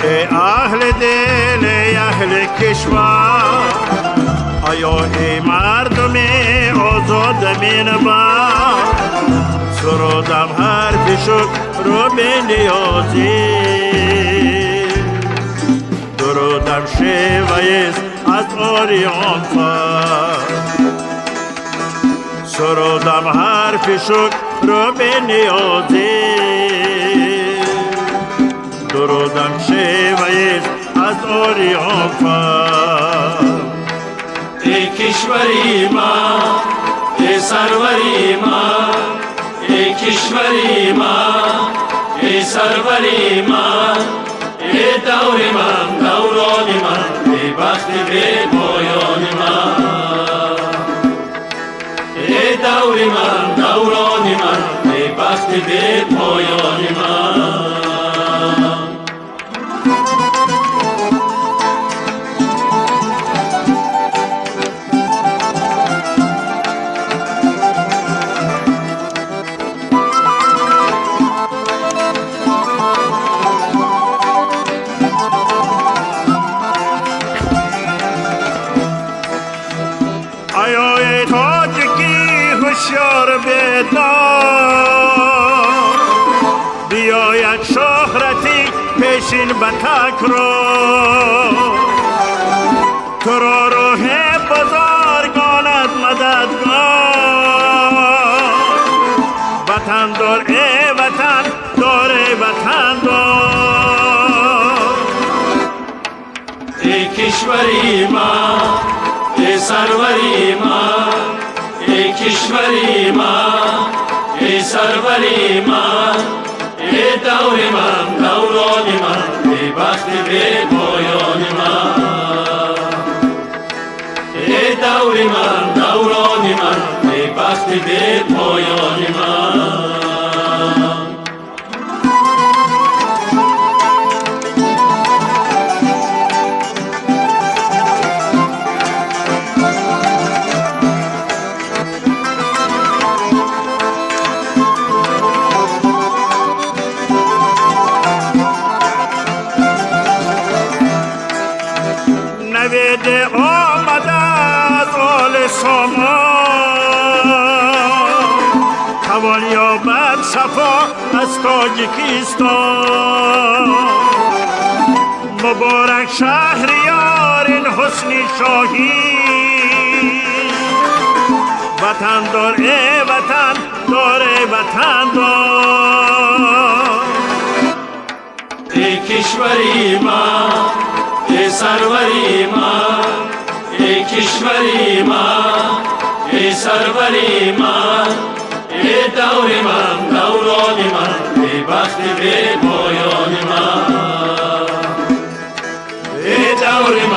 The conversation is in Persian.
ای اهل دل ای اهل کشور، آیا ای مردم آزاد مینبر، سرودم حرف شکر رو به نیازی، درودم شیوه‌ایست از آریان فر، سرودم حرف شکر رو به نیازی، درودم شیوه‌ایست از آریان فر. ای کشوری من، ای سروری من، ای کشوری من، ای سروری من، ای دور من، دوران من، ای بخت بی پایان من، ای دور من، دوران من، ای بخت بی پایان من. آیا ای تاجیکی هوشیار بدار، بیاید شهرتی پیشین به تکرار، تو را روح بزرگانت مددگار، وطن دار ای وطن دار ای وطن دار. ای کشوری من، ای سروری من، ای کشوری من، ای سروری من، ای دور من، دوران من، ای بخت بی پایان من، ای دور من، دوران من، ای بخت بی پایان من. نوید آمد از آل سامان، توان یابد صفا از تاجیکستان، مبارک شهریار این حسن شاهی، وطن دار ای وطن دار ای وطن دار. ای کشوری من، ای سروری من، ای کشوری من، ای سروری من، ای دور من، دوران من، ای بخت بی پایان من، ای دور من.